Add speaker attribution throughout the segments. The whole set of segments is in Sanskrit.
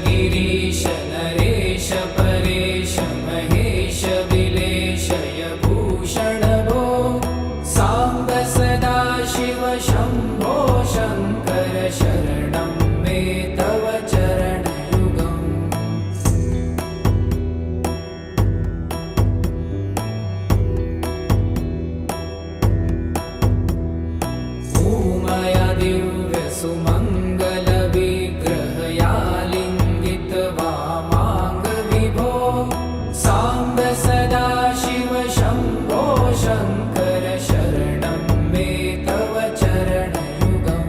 Speaker 1: गिरीश नरेश परेश महेश विलेशय भूषण भो साम्ब सदा शिव शम्भो शङ्कर शरणं मे तव चरणयुगम् भूमया दिव्य सुमङ्गल विग्रहया लिङ्गित वामाङ्ग विभो साम्ब सदा शिव शम्भो शङ्कर शरणं मे तव चरणयुगम्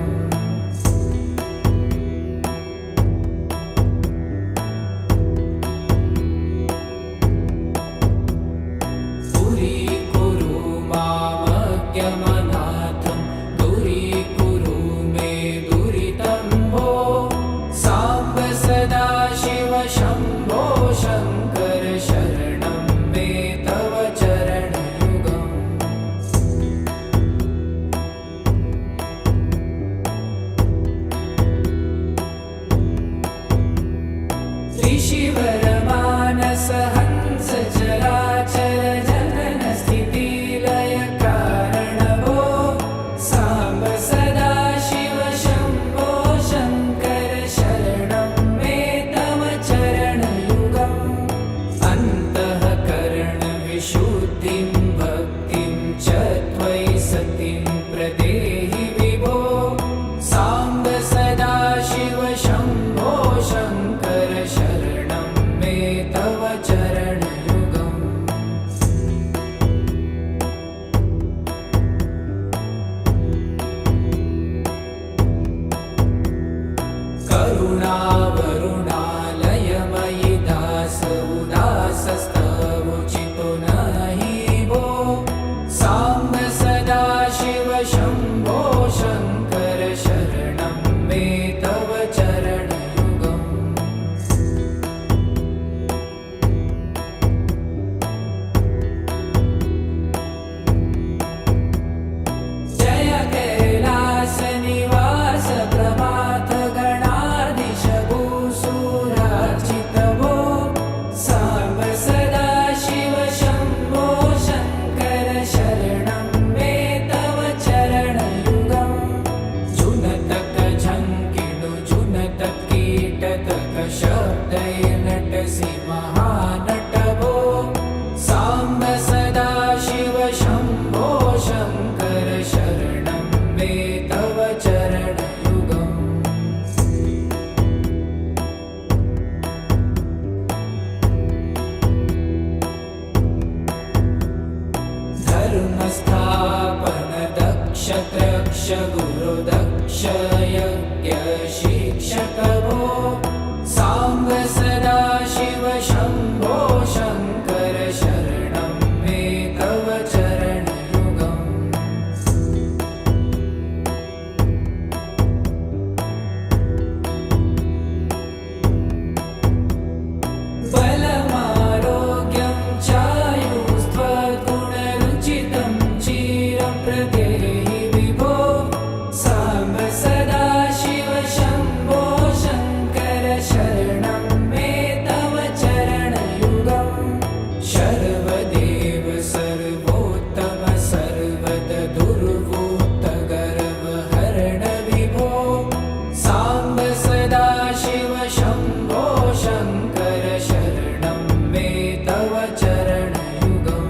Speaker 1: दूरीकुरु मामज्ञमनाथं दूरीकुरु मे दुरितं भो साम्ब सदा शिव शम्भो शङ्कर शरणं मे तव चरणयुगम् ऋषिवर मानस हंस चराचर जनन स्थिति लय कारण भो साम्ब सदा शिव शम्भो शङ्कर शरणं मे तव चरणयुगम् अन्तःकरण विशुद्धिं भक्तिं च त्वयि सतिं प्रदेहि विभो साम्ब सदा शिव शम्भो शङ्कर शरणं मे तव चरणयुगम् करुणावरुणालयमयि दास उदासस्तवोचितो नहि भो साम्ब सदा शिव शम्भो शङ्कर शरणं मे तव चरणयुगम् जय कैलास निवास प्रभात गणाधीश भूसुरार्चित भो साम्ब सदा शिव शम्भो शङ्कर शरणं मे तव चरणयुगम् जुनतक झङ्किणु जुनतक कीटतक शब्दैर्नटसि महानट भो साम्ब सदा शिव शम्भो शङ्कर शरणं मे तव चरणयुगम् धर्मस्थापन दक्ष त्रक्ष गुरु दक्ष यज्ञ शिक्षक भो साम्ब सदा शिव शम्भो शङ्कर शरणं मे तव चरणयुगम् बलमारोग्यं चायुस्त्वगुणरुचितं चिरं प्रदेहि विभो साम्ब सदा शिव शम्भो शङ्कर शरणं मे तव चरणयुगम् शर्वदेव सर्वोत्तम सर्वद दुर्वूत गर्वहरण विभो साम्ब सदा शिव शम्भो शङ्कर शरणं मे तव चरणयुगम्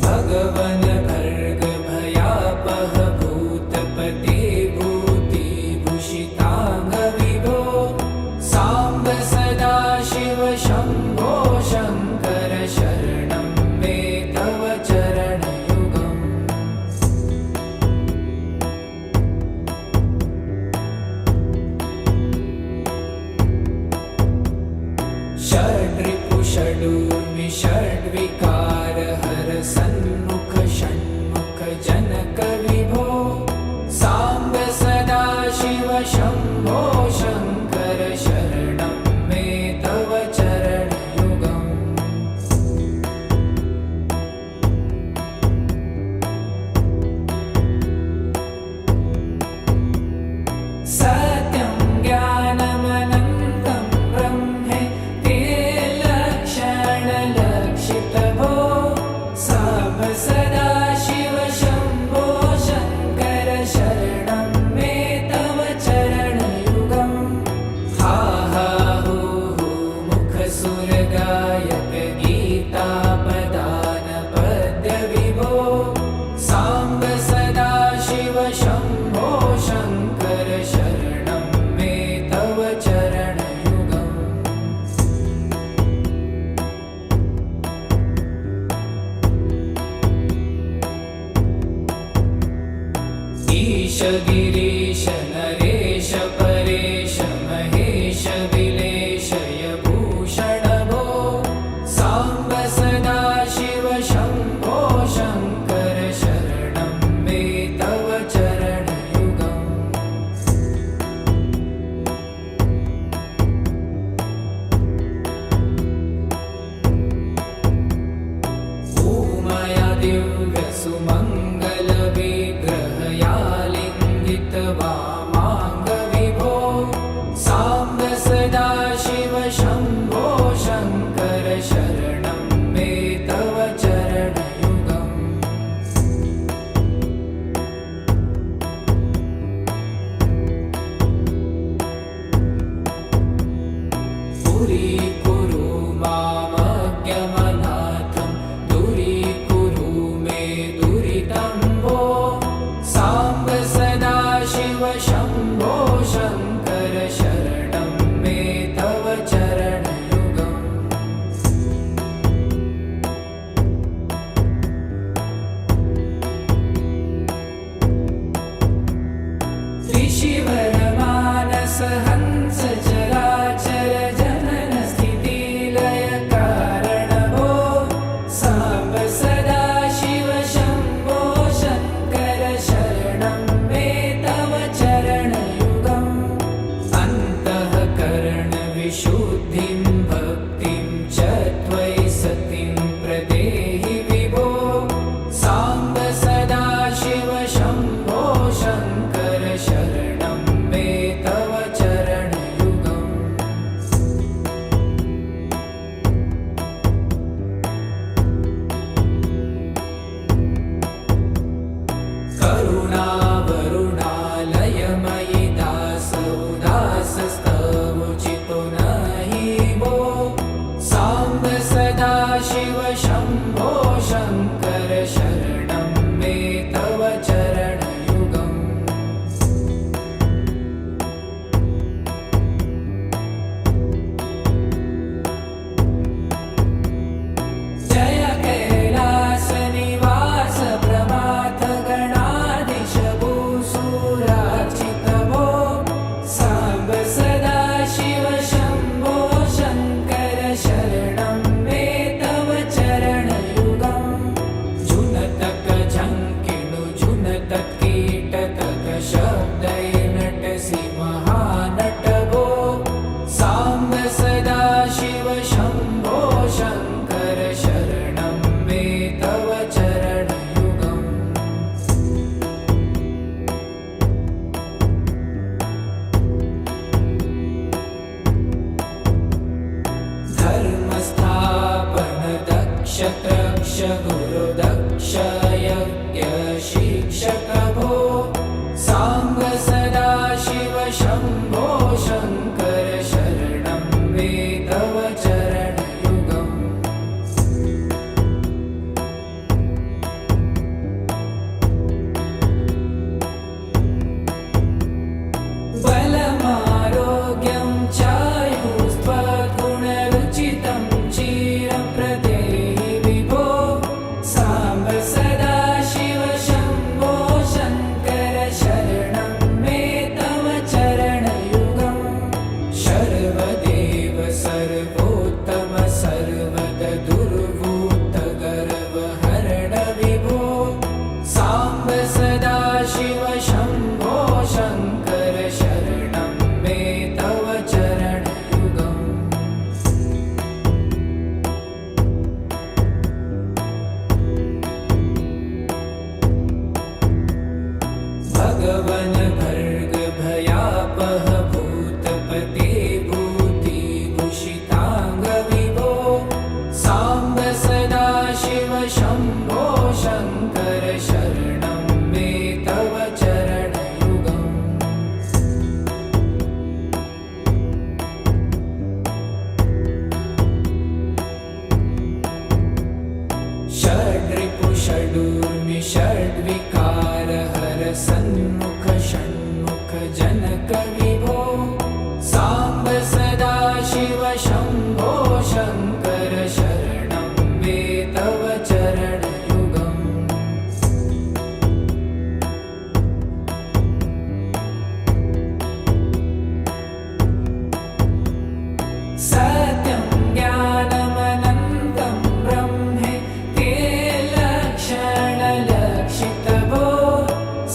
Speaker 1: भगवन भर्ग भयापह भूतपते भूतिभूषिताङ्ग विभो साम्ब सदा शिव शम्भो शङ्कर शरणं मे तव चरणयुगम् षड्रिपु षडूर्मि षड्विकार हर सन्मुख षण्मुख जनक विभो साम्ब सदा शिव शम्भो शङ्कर शरणं मे तव चरणयुगम् सत्यं ज्ञानमनन्तं ब्रह्मेति लक्षणलक्षितभो साम्ब सदाशिव शम्भो शङ्कर शरणं मे तव चरणयुगम् हा हा हू हू मुखसुरगायक गीतापदान पद्यविभो साम्ब सदाशिव शम्भो शङ्कर शरणं मे तव चरणयुगम् ईश गिरीश नरेश परेश महेश विलेशय भूषण भो साम्ब सदाशिव शम्भो शङ्कर शरणं मे तव चरणयुगम् ऊमया दिव्यसुमङ्गलविग्रहया लिङ्गितवामाङ्गविभो साम्ब सदाशिव शम्भो शङ्कर शरणं मे तव चरणयुगम् पुरीकुरु मामज्ञमनाथं दूरीकुरु मे दुरितं भो साम्ब सदाशिव शम्भो शङ्कर शरणं मे तव चरणयुगम् त्रिशिवरमानस हंस चराचर जनन स्थितिलय कारण भो साम्ब सदाशिव शम्भो शङ्कर शरणं मे तव चरणयुगम् अन्तःकरणविशुद्धिं भक्तिं च त्वयि सतिं प्रदेहि विभो साम्ब सदाशिव शम्भो शङ्कर शरणं मे तव चरणयुगम् करुणावरुणालयमयि दासोदासस्तवोचितो नहि भो साम्ब सदाशिव शम्भो शङ्कर शरणं मे तव चरणयुगम् जय कैलासनिवास प्रमाथ गणाधीश भूसुरार्चित भो साम्ब सदाशिव शम्भो शङ्कर शरणं मे तव चरणयुगम् जुनतक झङ्किणु जुनतक कीटतक शब्दैर्नटसि महानट भो साम्ब सदाशिव शम्भो शङ्कर शरणं मे तव चरणयुगम् धर्मस्थापन दक्ष त्रक्ष गुरुदक्ष यज्ञ शिक्षक भो साम्ब सदाशिव शम्भो शङ्कर शरणं मे तव चरणयुगम् बलमारोग्यं चायुस्त्वगुणरुचितं चिरं प्रदेहि विभो साम्ब सदाशिव विभो साम्ब सदाशिव शम्भो शङ्कर शरणं मे तव चरणयुगम् सत्यं ज्ञानमनन्तं ब्रह्मे ते लक्षणलक्षितभो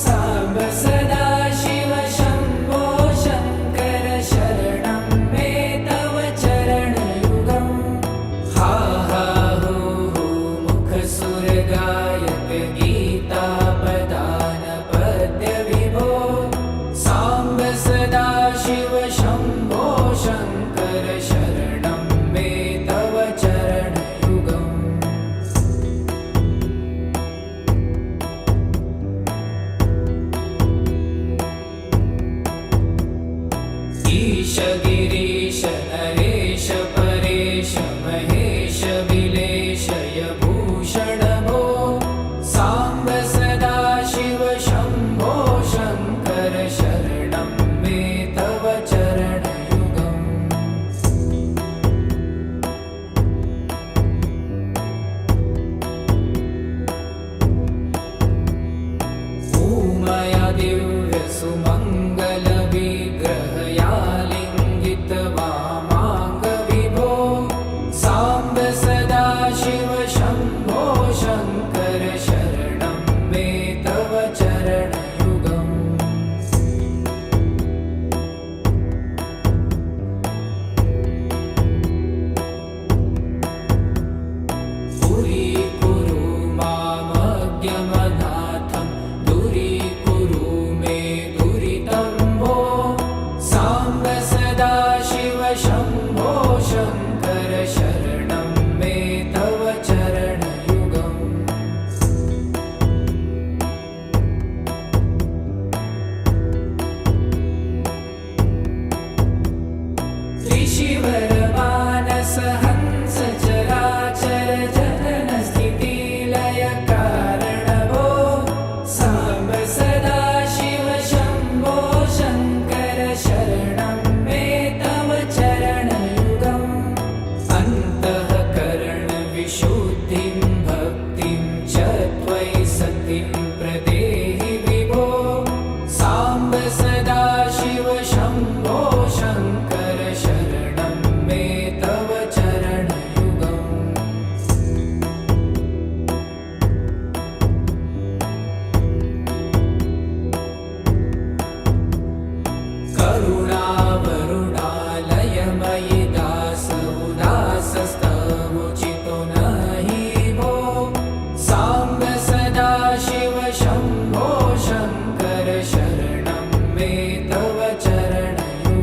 Speaker 1: साम्ब सदाशिव शम्भो शङ्कर शरणं मे तव चरणयुगम् हा हा हू हू मुखसुरगायक गीतापदान पद्यविभो साम्ब सदाशिव शम्भो शङ्कर शरणं मे तव चरणयुगम् ईश गिरीश नरेश परेश महेश विलेशय भूषण भो साम्ब सदाशिव शम्भो शङ्कर शरणं मे तव चरणयुगम् ऊमया दिव्यसुमङ्गलविग्रहया लिङ्गित वामाङ्गविभो साम्ब सदाशिव शम्भो शङ्कर शरणं मे तव चरणयुगम् पुरीकुरु मामज्ञमनाथं दूरीकुरु मे दुरितं भो साम्ब सदाशिव शम्भो शङ्कर शरणं मे तव चरणयुगम् त्रिशिवरमानस हंस चराचर जनन स्थितिलय कारण भो साम्ब सदाशिव शम्भो शङ्कर शरणं मे तव चरणयुगम् अन्तःकरण विशुद्धिं भक्तिं च त्वयि सतिं प्रदेहि विभो साम्ब सदाशिव शम्भो शङ्कर शरणं मे तव चरणयुगम् करुणावरुणालयमयि दास उदासस्तवोचितो नहि भो साम्ब सदाशिव शम्भो शङ्कर शरणं मे तव चरणयुगम्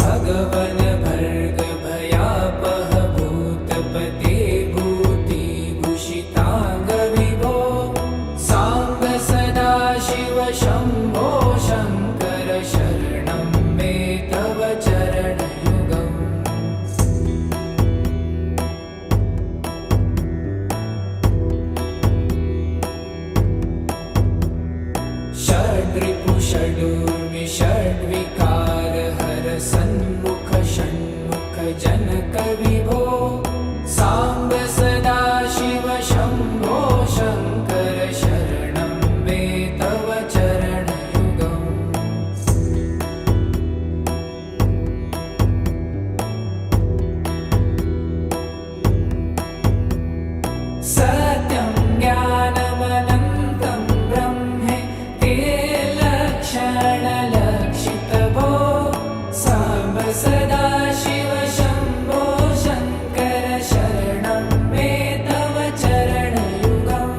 Speaker 1: भगवन भर्ग भयापह भूतपते भूतिभूषितांग विभो सांब सदाशिव शंभो शंकर शरणं मे तव चरणयुगम् षड्रिपु षडूर्मि षड्विकार हर सन्मुख षण्मुख जनक विभो सांब सदाशिव शंभो शंकर शरणं मे तव चरणयुगम् सत्यं ज्ञानमनन्तं ब्रह्मे ते लक्षणलक्षितभो सांब सदाशिव शंभो शंकर शरणं मे तव चरणयुगम्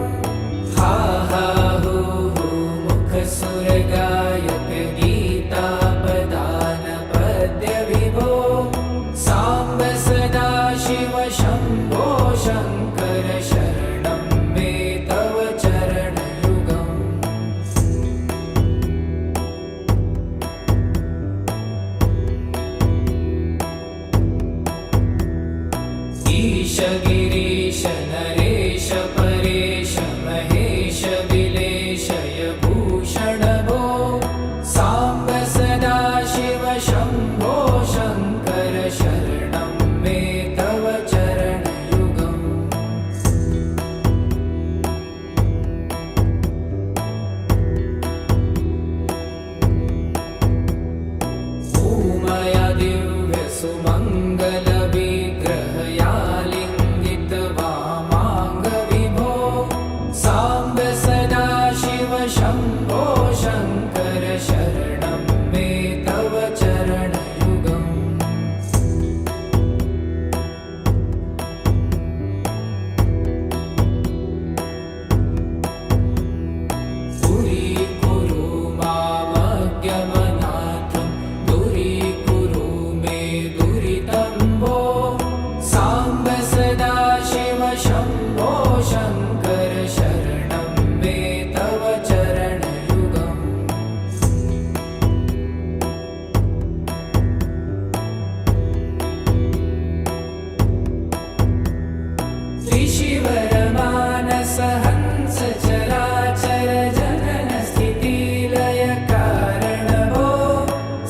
Speaker 1: हा हा हू हू मुखसुरगायक गीतापदान पद्य विभो सांब सदाशिव शंभो शंकर शरणं मे तव चरणयुगम् ईश गिरीश नरेश परेश महेश विलेशय भूषण भो सांब सदाशिव शंभो शंकर शरणं मे तव चरणयुगम् उमया दिव्य सुमंगल विग्रहया लिंगित वामांग विभो सांब सदाशिव शंभो शंकर शरणं मे तव चरणयुगम् दूरीकुरु मामज्ञमनाथं दूरीकुरु मे दुरितं भो सांब सदाशिव शंभो शंकर शरणं मे तव चरणयुगम् ऋषिवरमानस हंस चराचर जनन स्थिति लय कारण भो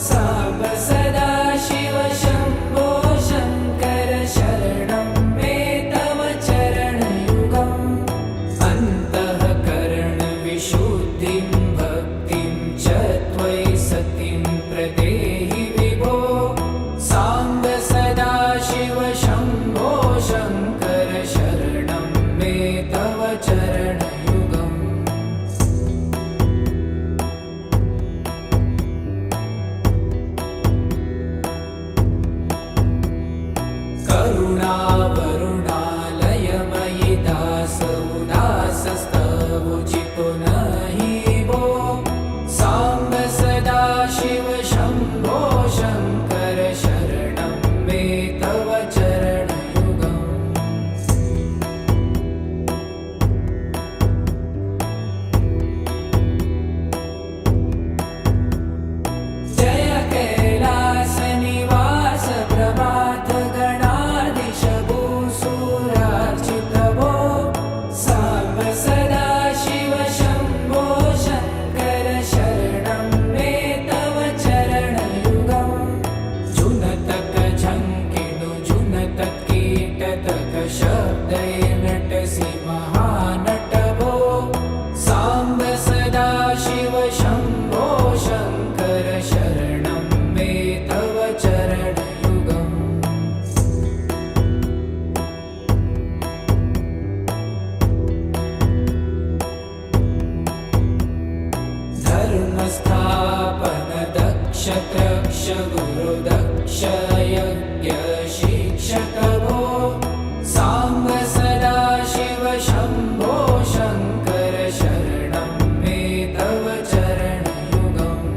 Speaker 1: सांब सदाशिव शंभो शंकर शरणं मे तव चरणयुगम् अन्तःकरण विशुद्धिं भक्तिं च त्वयि सतिं प्रदेहि विभो सांब सदाशिव शंभो शंकर शरणं मे तव चरणयुगम् करुणावरुणालयमयि दास उदासस्तवोचितो नहि भो सांब सदाशिव शंभो शंकर शरणं मे तव चरणयुगम् जय कैलास निवास प्रभात गणाधीश भूसुरार्चित भो सांब सदाशिव शंभो शंकर शरणं मे तव चरणयुगम् जुनतक झंकिणु जुनतक कीटतक शब्दै नटसि महानट भो सांब सदाशिव शंभो शंकर शरणं मे तव चरणयुगम् धर्मस्थापन दक्ष त्रक्ष गुरुदक्ष यज्ञ शिक्षक भो सांब सदाशिव शंभो शंकर शरणं मे तव चरणयुगम्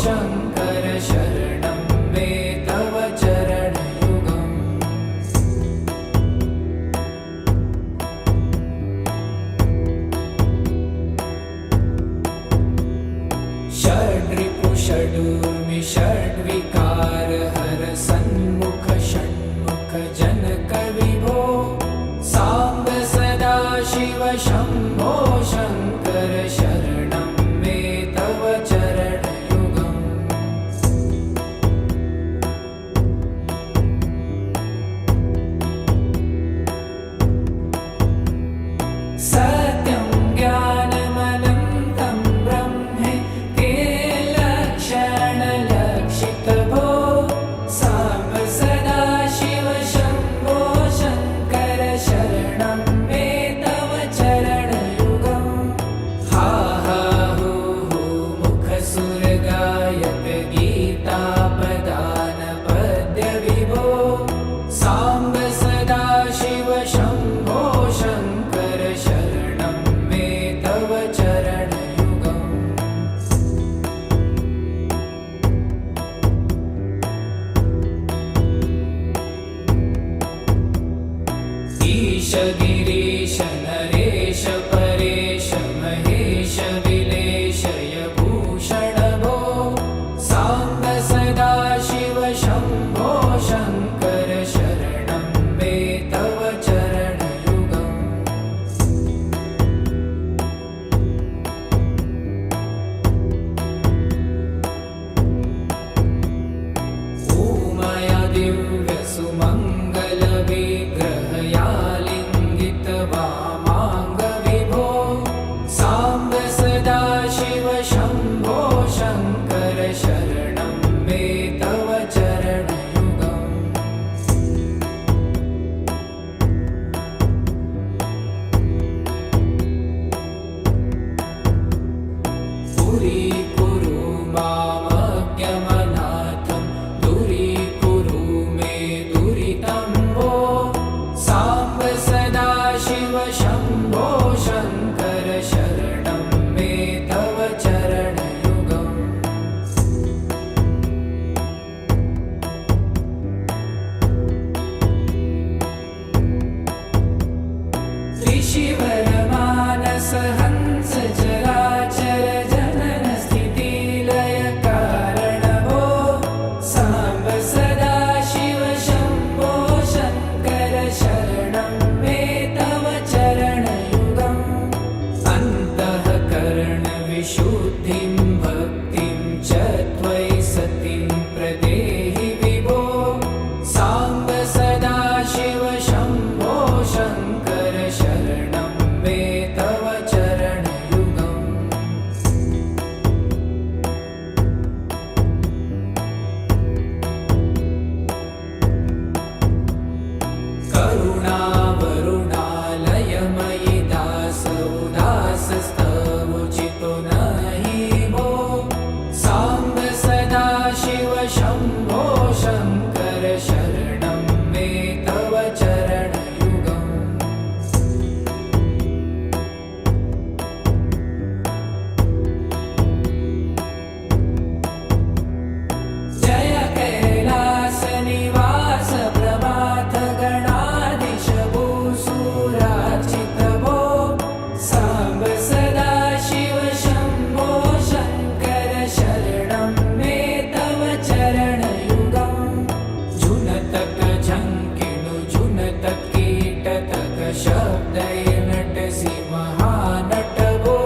Speaker 1: शङ्कर शरणं मे तव चरणयुगम् षड्रिपु षडूर्मि षड्विकार हर सन्मुख षण्मुख जनक विभो साम्ब सदा शिव शम्भो शङ्कर शरणं मे तव चरणयुगम् सत्यं ज्ञानमनन्तं ब्रह्मे ते लक्षणलक्षितभो साम्ब सदा शिव शम्भो शङ्कर शरणं मे तव चरणयुगम् हा हा हू हू मुखसुरगायक गीतापदान पद्य विभो साम्ब सदा शिव शम्भो शङ्कर शरणं मे तव चरणयुगम् ईश गिरीश नरेश परेश महेश विलेशय भूषण भो साम्ब सदा शिव शम्भो शङ्कर शरणं मे तव चरणयुगम् ऊमया दिव्यसुमङ्गलविग्रहया लिङ्गित वामाङ्ग विभो साम्ब सदा शिव शम्भो शङ्कर शरणं मे तव चरणयुगम् पुरीकुरु मामज्ञमनाथं दूरीकुरु मे दुरितं भो साम्ब सदा शिव शम्भो शङ्कर शरणं मे तव चरणयुगम् त्रिशिवरमानस हंस चराचर जनन स्थितिलय कारण भो साम्ब सदा शिव शम्भो शङ्कर शरणं मे तव चरणयुगम् अन्तःकरण विशुद्धिं भक्तिं च त्वयि सतिं प्रदेहि विभो साम्ब सदा शिव शम्भो शङ्कर शरणं मे तव चरणयुगम् करुणावरुणालयमयि दास उदासस्तवोचितो नहि भो साम्ब सदा शिव शम्भो शङ्कर शरणं मे तव चरणयुगम् जय कैलासनिवास प्रभात गणाधीश भूसुरार्चित भो साम्ब सदा शिव शम्भो शङ्कर शरणं मे तव चरणयुगम् झुनतक झङ्किणु झुनतक कीटतक शब्दै नटसि महानट भो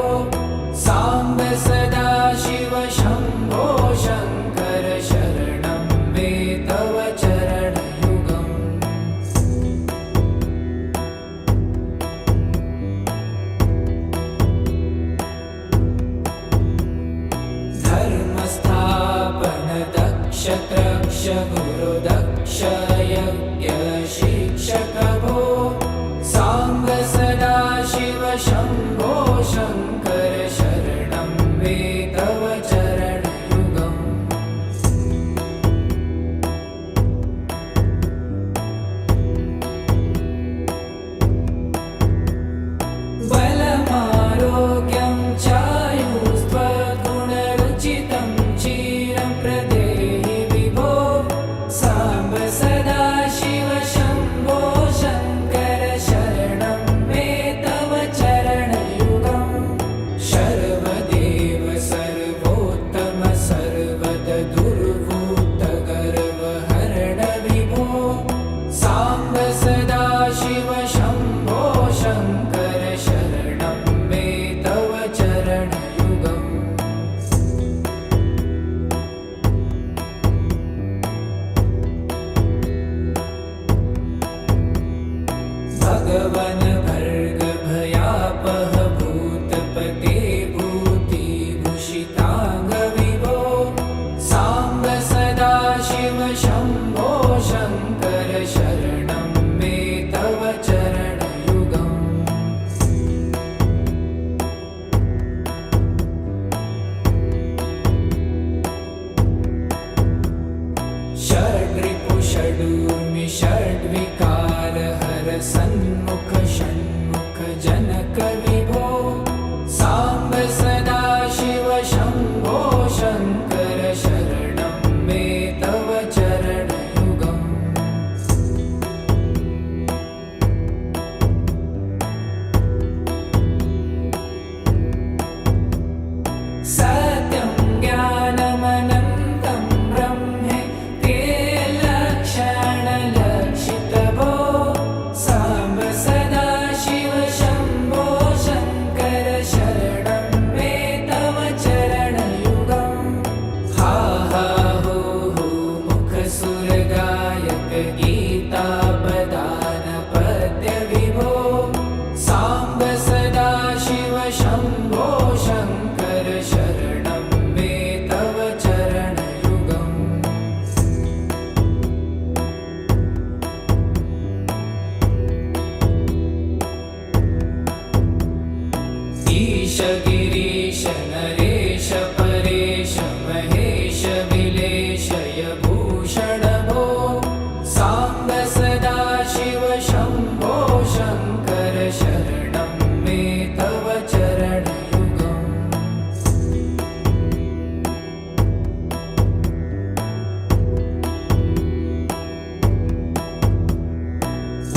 Speaker 1: साम्ब सदा शिव शम्भो शङ्कर शरणं मे तव चरणयुगम् धर्मस्थापन दक्ष त्रक्ष गुरुदक्ष यज्ञ शिक्षक भो साम्ब सदा शिव शम्भो शङ्कर शरणं मे तव चरणयुगम् बलमारोग्यं चायुस्त्वद्गुणरुचितं विकार हर सन्मुख षण्मुख जनक विभो साम्ब सदा शिव शम्भो शङ्कर शरणं मे तव चरणयुगम् सत्यं ज्ञानमनन्तं ब्रह्मे ते लक्षणलक्षितभो साम्ब सदा शिव शम्भो शङ्कर शरणं मे तव चरणयुगम् हा हा हो हो मुखसुरगायक गीतापदान पद्य विभो साम्ब सदा शिव शम्भो शङ्कर शरणं मे तव चरणयुगम् ईश गिरीश नरेश परेश महेश विलेशय भूषण भो साम्ब सदा शिव शम्भो शङ्कर शरणं मे तव चरणयुगम्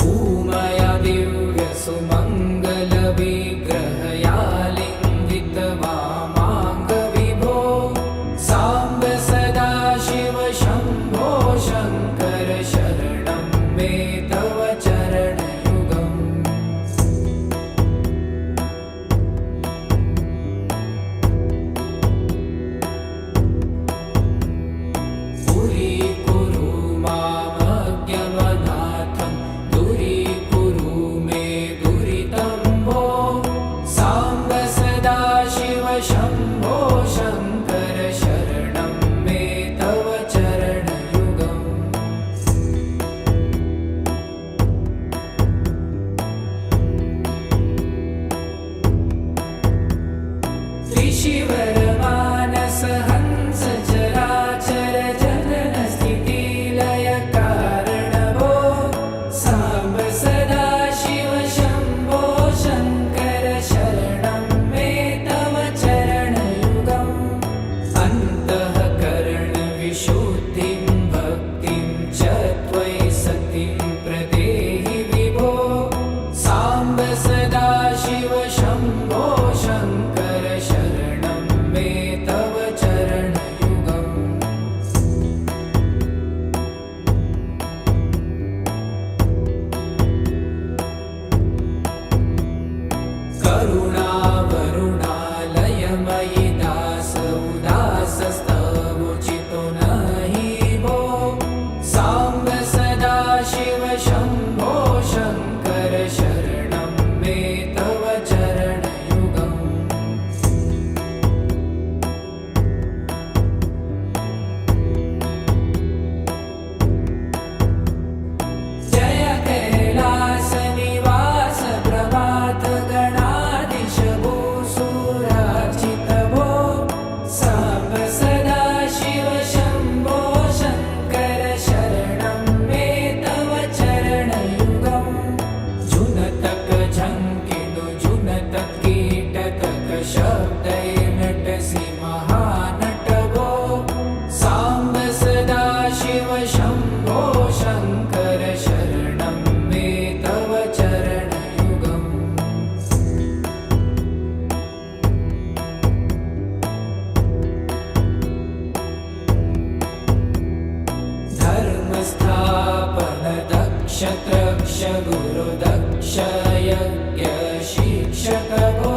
Speaker 1: ऊमया दिव्य सुमङ्गल विग्रहया लिङ्गित वामाङ्ग विभो साम्ब सदा शिव शम्भो शङ्कर शरणं मे तव चरणयुगम् पुरीकुरु मामज्ञमनाथं दूरीकुरु मे दुरितं भो साम्ब सदा शिव शम्भो शङ्कर शरणं मे तव चरणयुगम् त्रिशिवरमानस हंस चराचर जनन स्थितिलय कारण भो साम्ब सदा शिव शम्भो शङ्कर शरणं मे तव चरणयुगम् अन्तःकरण विशुद्धिं भक्तिं च त्वयि सतिं प्रदेहि विभो साम्ब सदा शिव शम्भो शङ्कर शरणं मे तव चरणयुगम् करुणावरुणालयमयि दास उदासस्तवोचितो नहि भो साम्ब सदा शिव शम्भो शङ्कर शरणं मे तव चरणयुगम् जय कैलासनिवास प्रभात गणाधीश भूसुरार्चित भो साम्ब सदा शिव शम्भो शङ्कर शरणं मे तव चरणयुगम् जुनतक झङ्किनु जुनतक कीटतक शब्दैर्नटसि महानट भो साम्ब सदा शिव शम्भो शङ्कर शरणं मे तव चरणयुगम् धर्मस्थापन दक्ष त्रक्ष गुरु दक्ष यज्ञ शिक्षक भो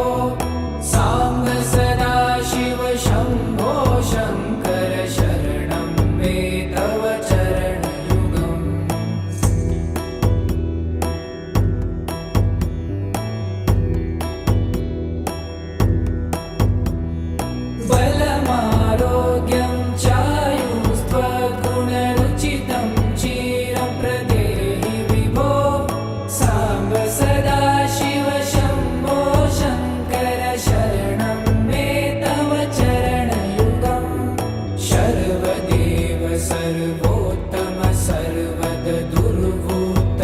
Speaker 1: साम्ब सदा शिव शम्भो शङ्कर शरणं मे तव चरणयुगम् बलमारोग्यं चायुस्त्वगुणरुचितं चिरं प्रदेहि विभो साम्ब सदा शिव शम्भो शङ्कर शरणं मे तव चरणयुगम् सर्वदेव सर्वोत्तम सर्वद दुर्वृत्त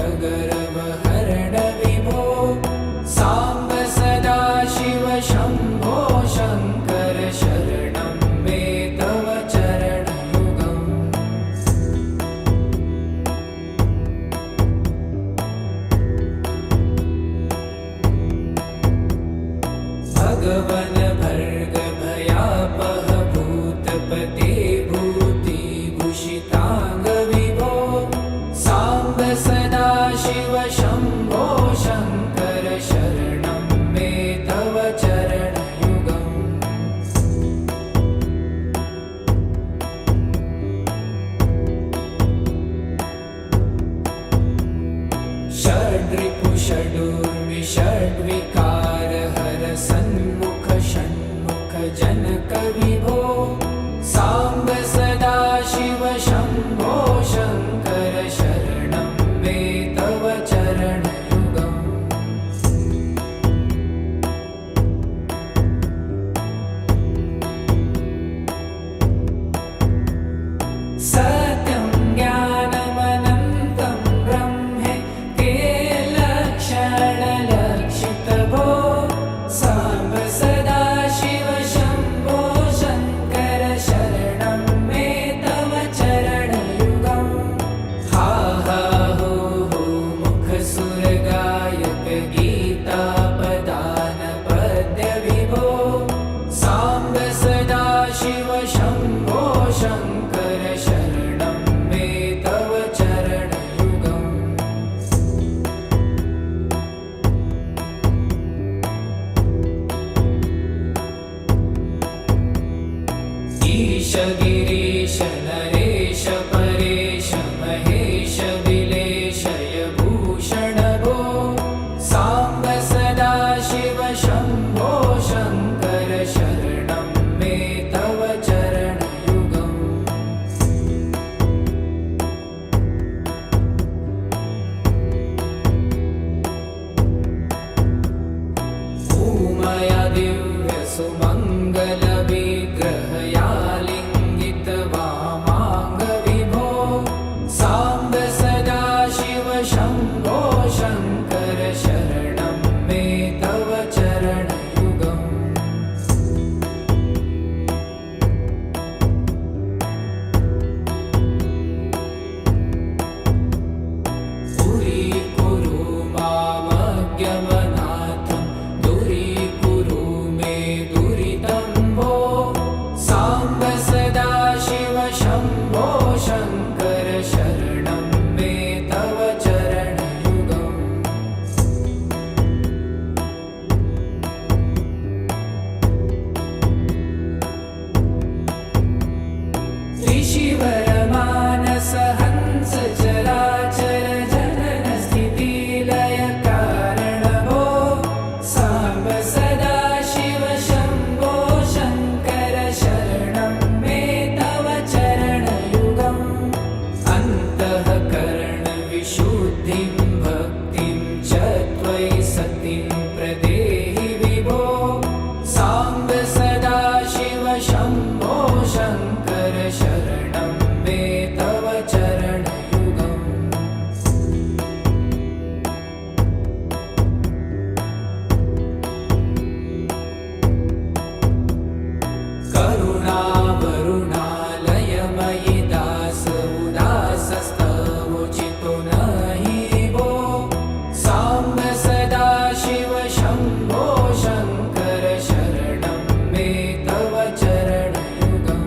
Speaker 1: शङ्कर शरणं मे तव चरणयुगम् ईश गिरीश नरेश परेश महेश विलेशय भूषण भो साम्ब सदा शिव शम्भो शङ्कर शरणं मे तव चरणयुगम् उमया दिव्य सुमङ्गल विग्रहया लिङ्गित वामाङ्ग विभो साम्ब सदा शिव शम्भो शङ्कर शरणं मे तव चरणयुगम् पुरीकुरु मामज्ञमनाथं दूरीकुरु मे दुरितं भो साम्ब सदा शिव शम्भो शङ्कर शरणं मे तव चरणयुगम् ऋषिवरमानस हंस चराचर जनन स्थितिलय कारण भो साम्ब सदा शिव शम्भो शङ्कर शरणं मे तव चरणयुगम् अन्तःकरण विशुद्धिं भक्तिं च त्वयि सतिं प्रदेहि विभो साम्ब सदा शिव शम्भो शङ्कर शरणं मे तव चरणयुगम् करुणावरुणालयमयि दास उदासस्तवोचितो नहि भो साम्ब सदा शिव शम्भो शङ्कर शरणं मे तव चरणयुगम्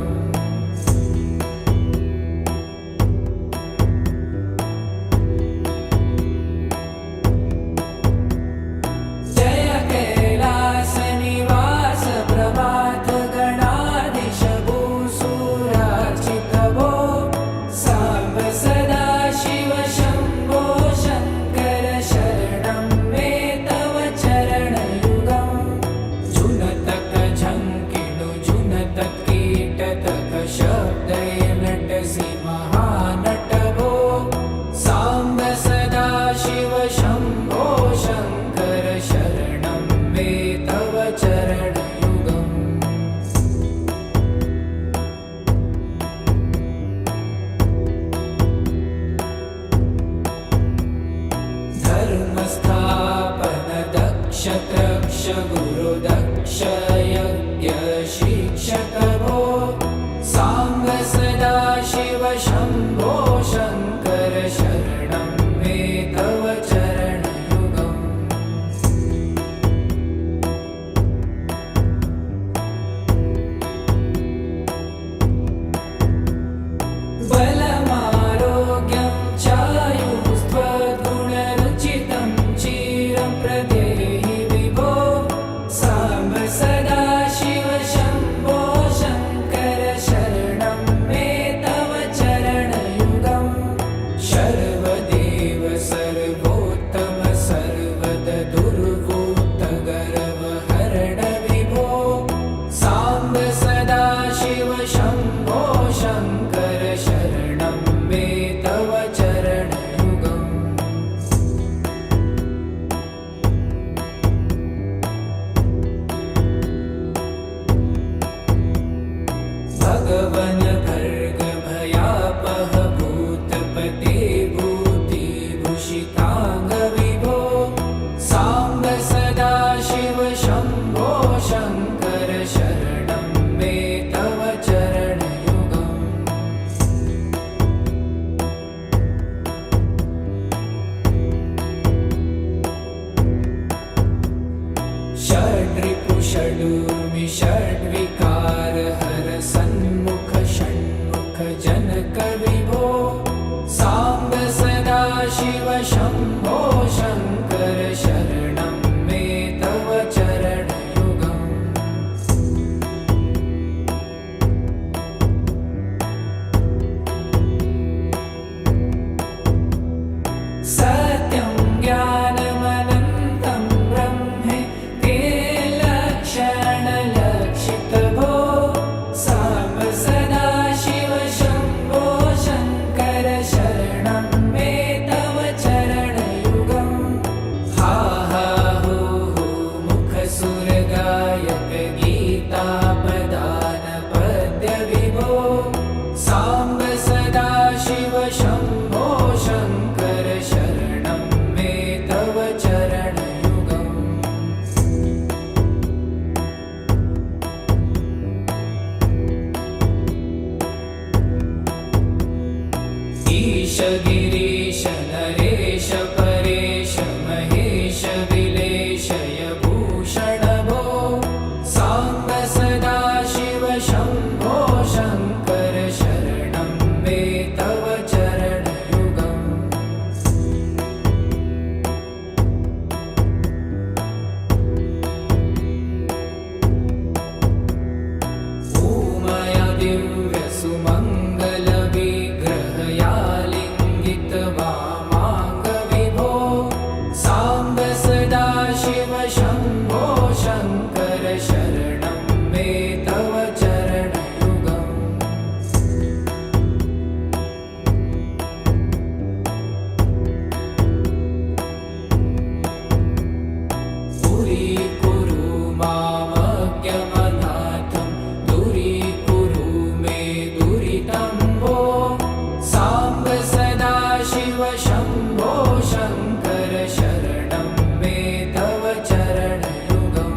Speaker 1: जय कैलासनिवास प्रभात गणाधीश भूसुरार्चित भो साम्ब सदा शिव शम्भो शङ्कर शरणं मे तव चरणयुगम् जुनतक झङ्किणु जुनतक कीटतक शब्दय नटसि महानट भो साम्ब सदा शिव शम्भो शङ्कर शरणं मे तव चरणयुगम् धर्मस्थापन दक्ष त्रक्ष गुरुदक्ष यज्ञ शिक्षक भो साम्ब सदा शिव शम्भो शङ्कर शरणं मे तव चरणयुगम् बलमारोग्यं चायुस्त्वगुणरुचितं चिरं प्रदेहि विभो साम्ब सदा शिव शम्भो शङ्कर शरणं मे तव चरणयुगम् शर्वदेव सर्वोत्तम सर्वद दुर्वूत गर्वहरण विभो साम्ब सदा शिव शम्भो शङ्कर शरणं मे तव चरणयुगम् भगवन भर्ग भयापह भूतपते भूतिभूषिताङ्ग विभो साम्ब सदा शिव शम्भो शङ्कर शरणं मे तव चरणयुगम् जनक विभो साम्ब सदा शिव शम्भो शङ्कर शरणं मे तव चरणयुगम् सत्यं ज्ञानमनन्तं ब्रह्मे ते लक्षणलक्षितभो साम्ब सदा शिव शम्भो शङ्कर शरणं मे तव चरणयुगम् हा हा हू हू मुखसुरगायक गीतापदान पद्यविभो साम्ब सदा शिव शम्भो शङ्कर शरणं मे तव चरणयुगम् ईश गिरीश नरेश परेश महेश विलेशय भूषण भो साम्ब सदा शिव शम्भो शङ्कर शरणं मे तव चरणयुगम् ऊमया दिव्यसुमङ्गलविग्रहयालिङ्गित वामाङ्गविभो साम्ब सदा शिव शम्भो शङ्कर शरणं मे तव चरणयुगम् दूरीकुरु मामज्ञमनाथं दूरीकुरु मे दुरितं भो साम्ब सदा शिव शम्भो शङ्कर शरणं मे तव चरणयुगम्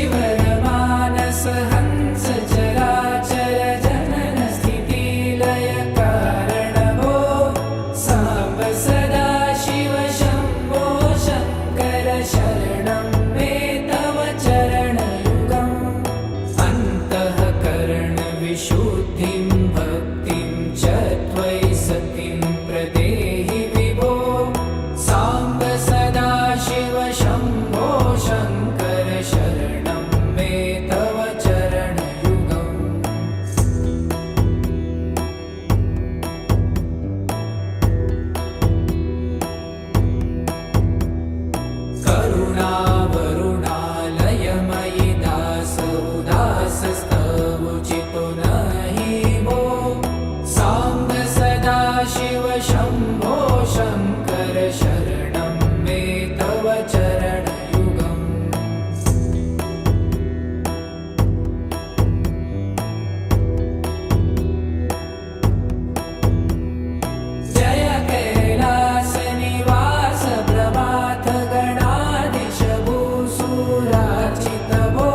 Speaker 1: ऋषिवरमानस हंस चराचर जनन स्थितिलय कारण भो साम्ब सदा शिव शम्भो शङ्कर शरणं मे तव चरणयुगम् अन्तःकरणविशुद्धिं भक्तिं च त्वयि सतिं प्रदेहि विभो साम्ब सदा शिव शम्भो शङ्कर शरणं मे तव चरणयुगम् करुणावरुणालयमयि दास उदासस्तवुचितो नहि भो साम्ब सदा शिव शम्भो शङ्कर शरणं मे तव चरणयुगम् जय कैलासनिवास प्रभात गणाधीश भूसुरार्चित भो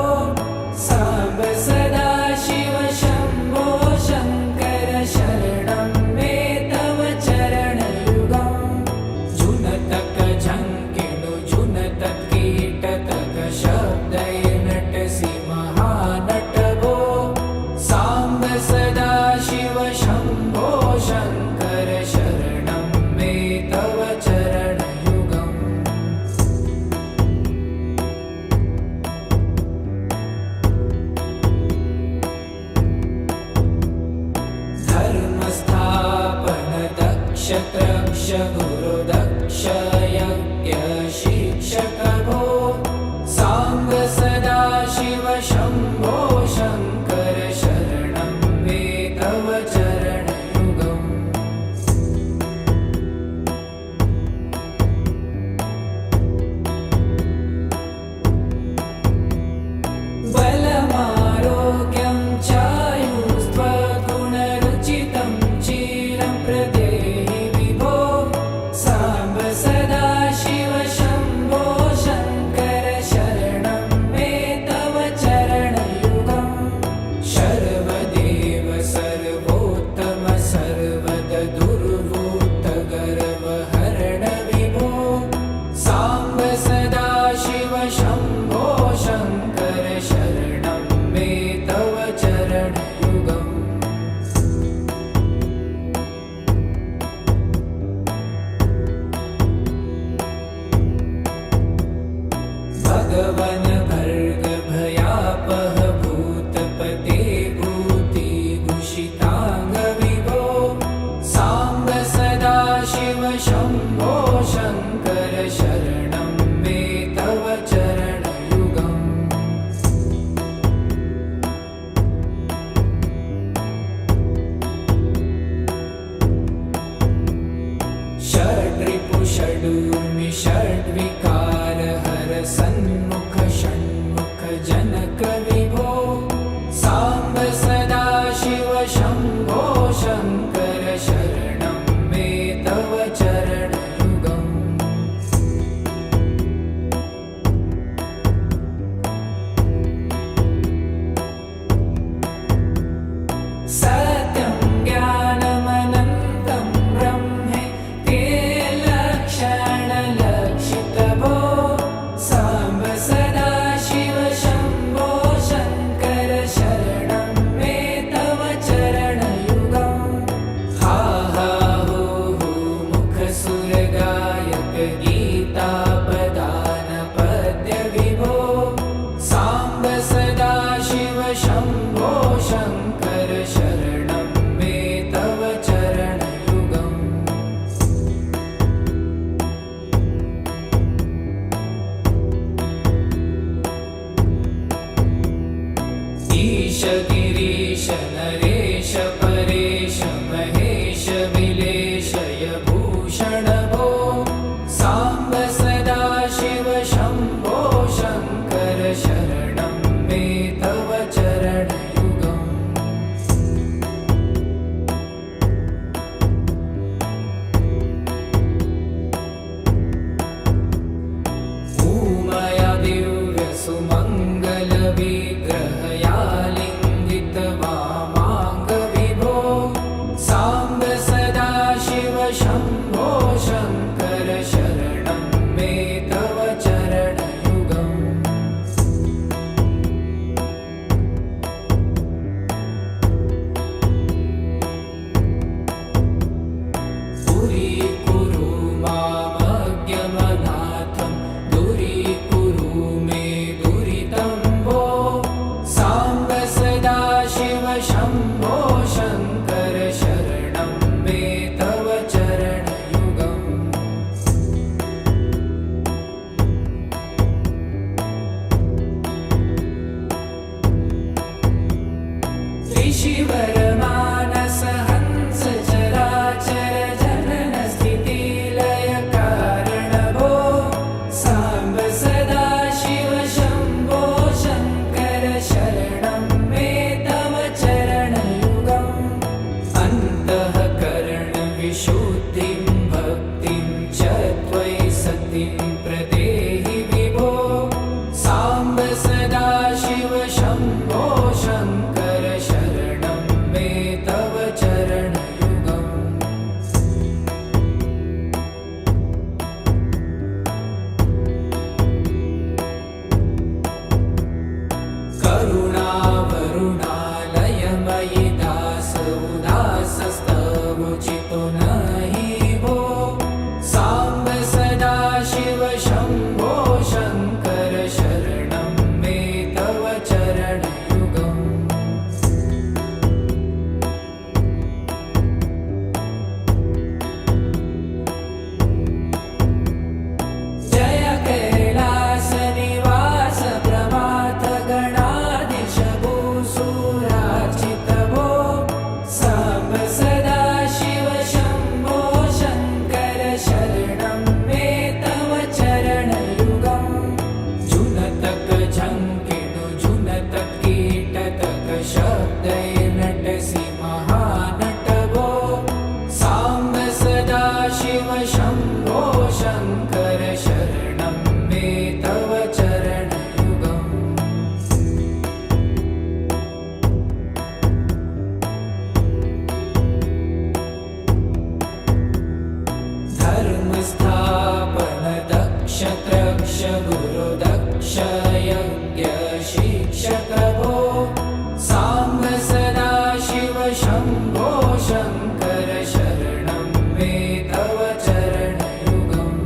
Speaker 1: साम्ब सदा शिव शम्भो शङ्कर शरणं मे तव चरणयुगम् जुनतक झङ्किणु जुनतक कीटतक शब्दैर्नटसि महानट भो साम्ब सदा शिव शम्भो शङ्कर शरणं मे तव चरणयुगम् धर्मस्थापन दक्ष त्रक्ष गुरुदक्ष यज्ञ शिक्षक भो साम्ब सदा शिव शम्भो शङ्कर शरणं मे तव चरणयुगम् बलमारोग्यं चायुस्त्वगुणरुचितं चिरं प्रदेहि विभो वन भर्ग भयापह भूतपते भूतिभूषितांग विभो सांब सदाशिव शंभो शंकर शरणं मे तव चरणयुगम् षड्रिपु षडूर्मि षड्विकार हर सन्मुख षण्मुख जनक विभो सांब सदाशिव शंभो शंकर शरणं मे तव चरणयुगम् सत्यं ज्ञानमनन्तं ब्रह्मे ते लक्षणलक्षितभो सांब सदाशिव शंभो शंकर शरणं मे तव चरणयुगम् हा हा हो हो मुखसुरगायक गीतापदान पद्य विभो सांब सदाशिव शंभो शंकर शरणं मे तव चरणयुगम् ईश गिरीश नरेश परेश महेश विलेशय भूषण भो सांब सदाशिव शंभो शंकर शरणं मे तव चरणयुगम् उमया दिव्य सुमंगल विग्रहया लिंगित वामांग विभो सांब सदाशिव शंभो शंकर शरणं मे तव चरणयुगम् दूरीकुरु मामज्ञमनाथं दूरीकुरु मे दुरितं भो सांब सदाशिव शंभो शंकर शरणं मे तव चरणयुगम् त्रिशिवरमानस हंस चराचर जनन स्थिति लय कारण भो सांब सदाशिव शंभो शंकर शरणं मे तव चरणयुगम् अन्तःकरण विशुद्धिं भक्तिं च त्वयि सतिं प्रदेहि विभो सांब सदाशिव शंभो शंकर शरणं मे तव चरणयुगम् करुणावरुणालयमयि दास उदासस्तवोचितो नहि भो सांब सदाशिव शंभो शंकर शरणं मे तव चरणयुगम् जय कैलास निवास प्रमाथ गणाधीश भूसुरार्चित भो सांब सदाशिव शंभो शंकर शरणं मे तव चरणयुगम् जुनतक झंकिणु जुनतक कीटतक शब्दैर्नटसि महानट भो सांब सदाशिव शंभो शंकर शरणं मे तव चरणयुगम् धर्मस्थापन दक्ष त्रक्ष गुरु दक्ष यज्ञ शिक्षक भो सांब सदाशिव शंभो शंकर शरणं मे तव चरणयुगम्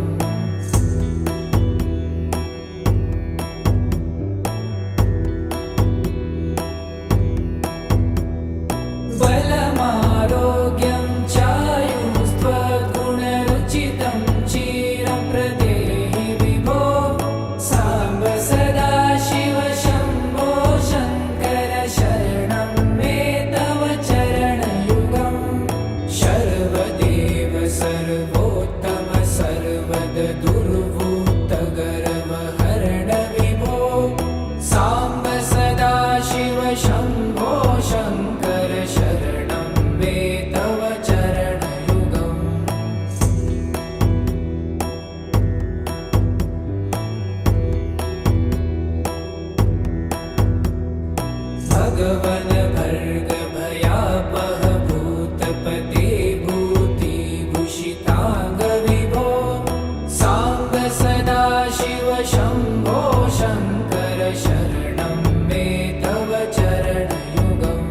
Speaker 1: सदाशिव शम्भो शङ्कर शरणं मे तव चरणयुगम्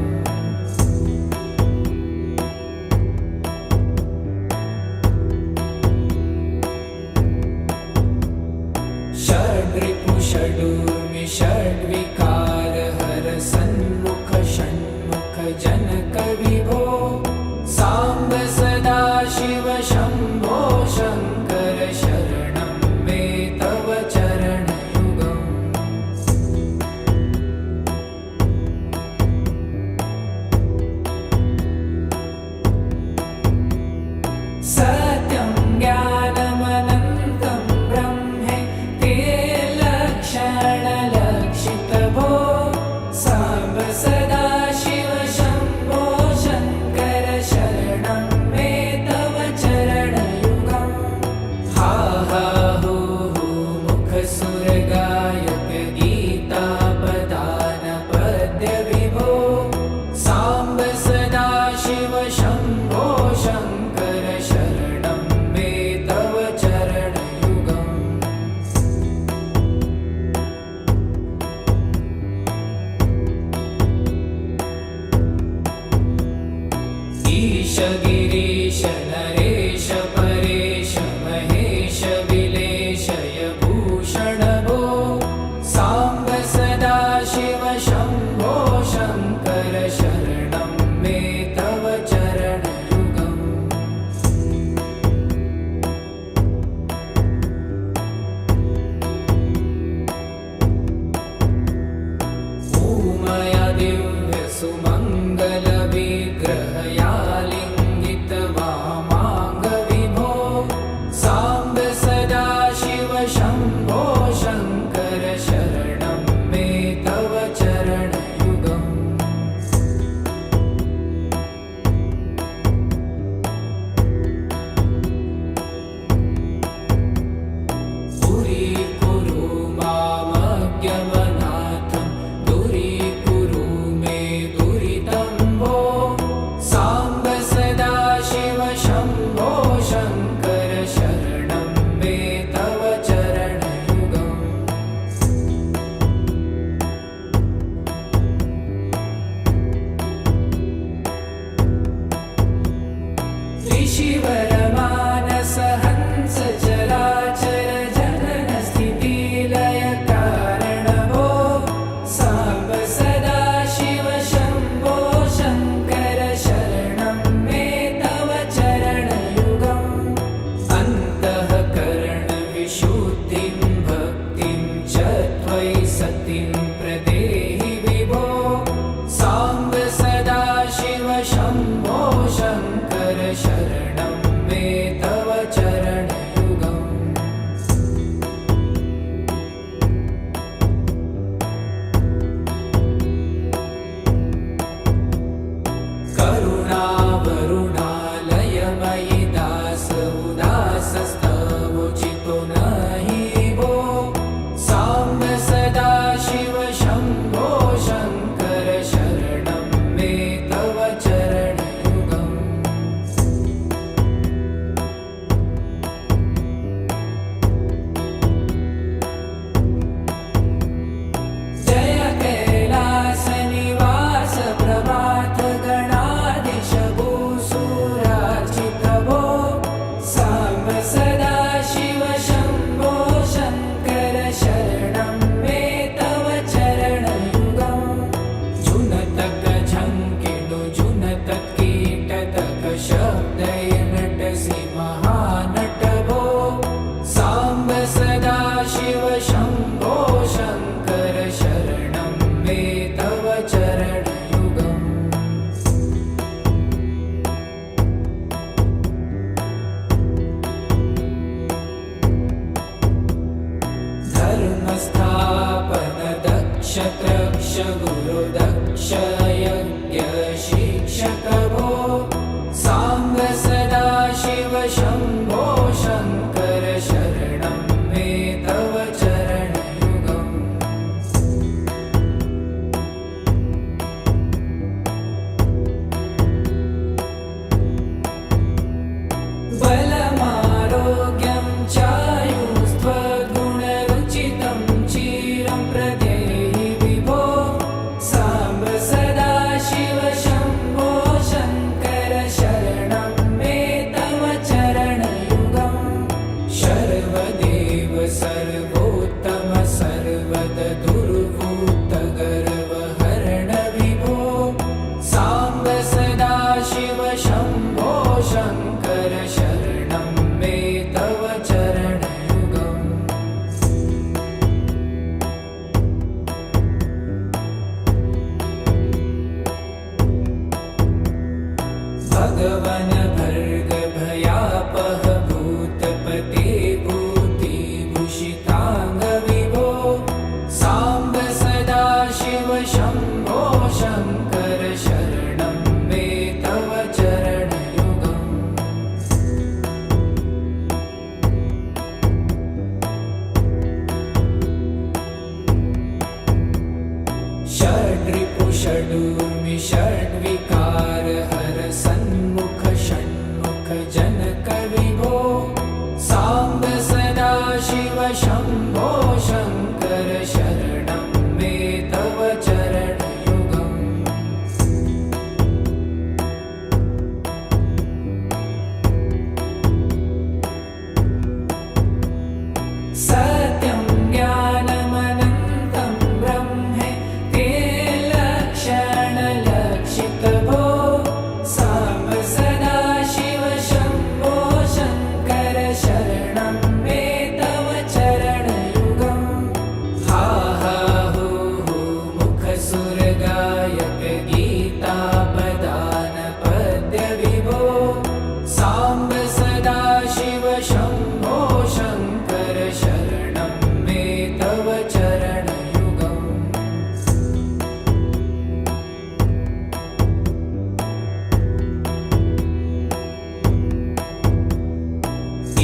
Speaker 1: षड्रिपु षडूर्मि षड्विकार हर सन्मुख षण्मुख जनक विभो साम्ब सदाशिव शम्भो शङ्कर शरणं मे तव चरणयुगम् सत्यं ज्ञानमनन्तं ब्रह्मे ते लक्षणलक्षितभो साम्ब सदाशिव शम्भो शङ्कर शरणं मे तव चरणयुगम् हा हा हू हू मुखसुरगायक गीतापदान पद्य विभो साम्ब सदाशिव शम्भो शङ्कर शरणं मे तव चरणयुगम् ईश गिरीश नरेश परेश महेश विलेशय भूषण भो साम्ब सदाशिव शम्भो शङ्कर शरणं मे तव चरणयुगम् ऊमया दिव्य सुमङ्गल विग्रहया लिङ्गित वामाङ्ग विभो साम्ब सदाशिव शम्भो शङ्कर शरणं मे तव चरणयुगम् पुरीकुरु मामज्ञमनाथं दूरीकुरु मे दुरितं भो साम्ब सदाशिव शम्भो शङ्कर शरणं मे तव चरणयुगम् त्रिशिवरमानस हंस चराचर जनन स्थितिलय कारण भो साम्ब सदाशिव शम्भो शङ्कर शरणं मे तव चरणयुगम् अन्तःकरण विशुद्धिं भक्तिं च त्वयि सतिं प्रदेहि विभो साम्ब सदाशिव शम्भो शङ्कर शरणं मे तव चरणयुगम् करुणावरुणालयमयि दास उदासस्तवोचितो नहि भो साम्ब सदाशिव शम्भो शङ्कर शरणं मे तव चरणयुगम् जय कैलास निवास प्रभात गणाधीश भूसुरार्चित भो साम्ब सदाशिव शम्भो शङ्कर शरणं मे तव चरणयुगम् जुनतक झङ्किणु जुनतक कीटतक शब्दय नटसि महानट भो साम्ब सदाशिव शम्भो शङ्कर शरणं मे तव चरणयुगम् धर्मस्थापन दक्ष त्रक्ष गुरु दक्ष यज्ञ शिक्षक भो साम्ब सदाशिव शम्भो शङ्कर शरणं मे तव चरणयुगम् बलमारोग्यं चायुस्त्वगुण सर्वार्थाङ्ग विभो साम्ब सदाशिव शम्भो शङ्कर शरणं मे तव चरणयुगम् षड्रिपु षडूर्मि षड्विकार हर सन्मुख षण्मुख जनक विभो साम्ब सदाशिव शम्भो शङ्कर शरणं मे तव चरणयुगम् सत्यं ज्ञानमनन्तं ब्रह्मे ते लक्षणलक्षितभो साम्ब सदाशिव शम्भो शङ्कर शरणं मे तव चरणयुगम् हा हा हू हू मुखसुरगायक गीतापदान पद्य विभो साम्ब सदाशिव शम्भो शङ्कर शरणं मे तव चरणयुगम्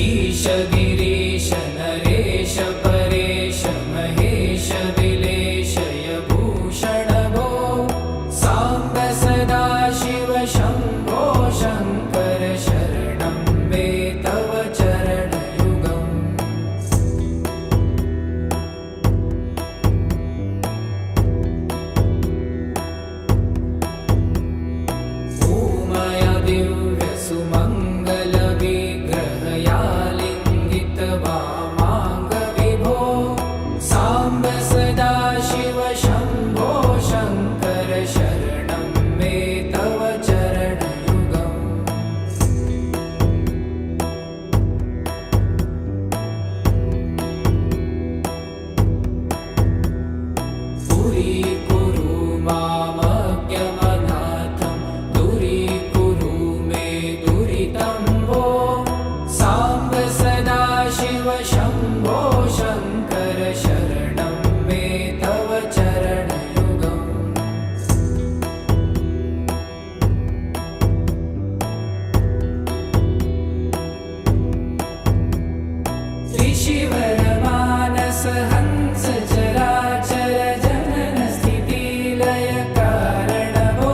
Speaker 1: ईश गिरीश नरेश परेश महेश विलेशय भूषण भो साम्ब सदाशिव शम्भो शङ्कर शरणं मे तव चरणयुगम् उमया दिव्यसुमङ्गलविग्रहयालिङ्गित वामाङ्ग विभो साम्ब सदाशिव शम्भो शङ्कर शरणं मे तव चरणयुगम् पुरीकुरु मामज्ञमनाथं दूरीकुरु मे दुरितं भो साम्ब सदाशिव शम्भो शङ्कर शरणं मे तव चरणयुगम् त्रिशिवरमानस हंस चराचर जनन स्थितिलय कारण भो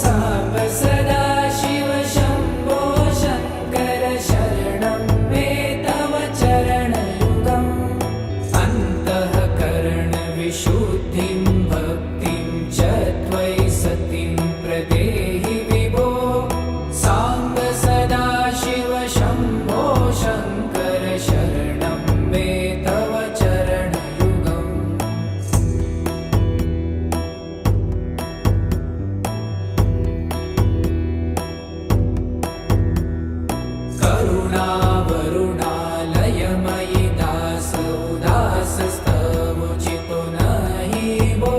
Speaker 1: साम्ब सदाशिव शम्भो शङ्कर शरणं मे तव चरणयुगम् अन्तःकरण विशुद्धिं भक्तिं च त्वयि सतिं प्रदेहि विभो साम्ब सदाशिव शम्भो शङ्कर शरणं मे तव चरणयुगम् करुणावरुणालयमयि दास उदासस्तवोचितो नहि भो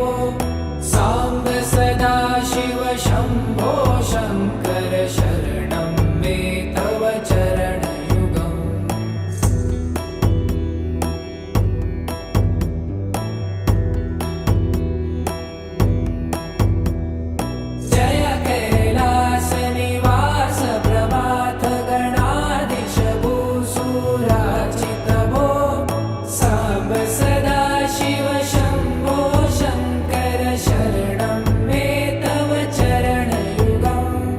Speaker 1: साम्ब सदाशिव शम्भो शङ्कर शरणं मे तव चरणयुगम् जय कैलासनिवास प्रभात गणाधीश भूसुरार्चित भो साम्ब सदाशिव शम्भो शङ्कर शरणं मे तव चरणयुगम्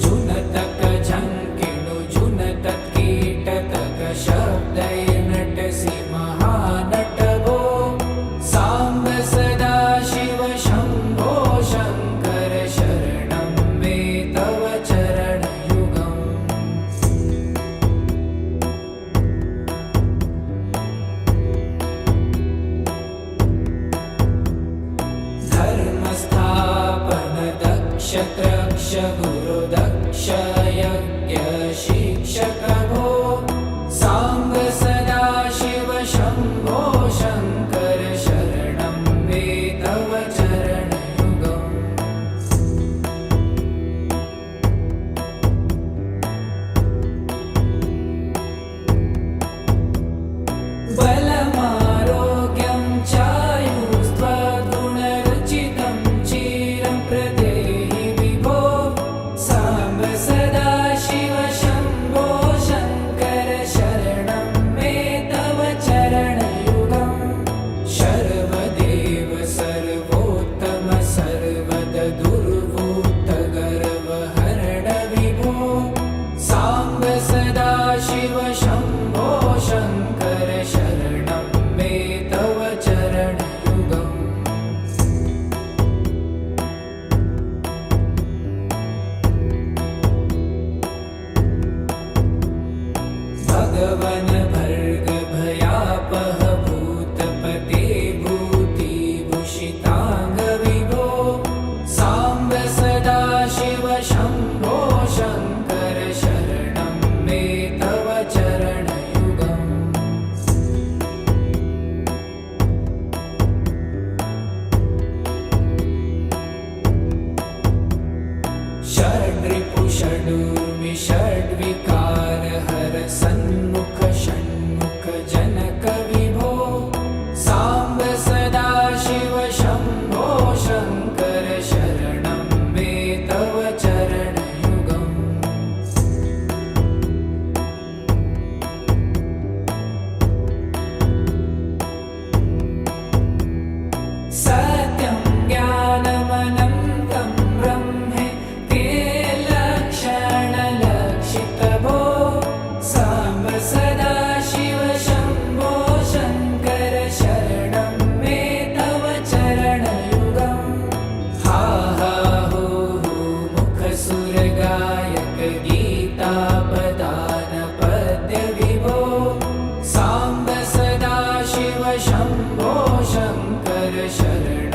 Speaker 1: जुनतक झङ्किणु जुनतक कीटतक शब्दैर्नटसि महानट भो साम्ब सदाशिव शम्भो शङ्कर शरणं मे तव चरणयुगम् धर्मस्थापन दक्ष त्रक्ष गुरु दक्ष यज्ञ शिक्षक भो साम्ब सदाशिव शम्भो शङ्कर शरणं मे तव चरणयुगम् बलम शिव शम्भो शङ्कर शरणं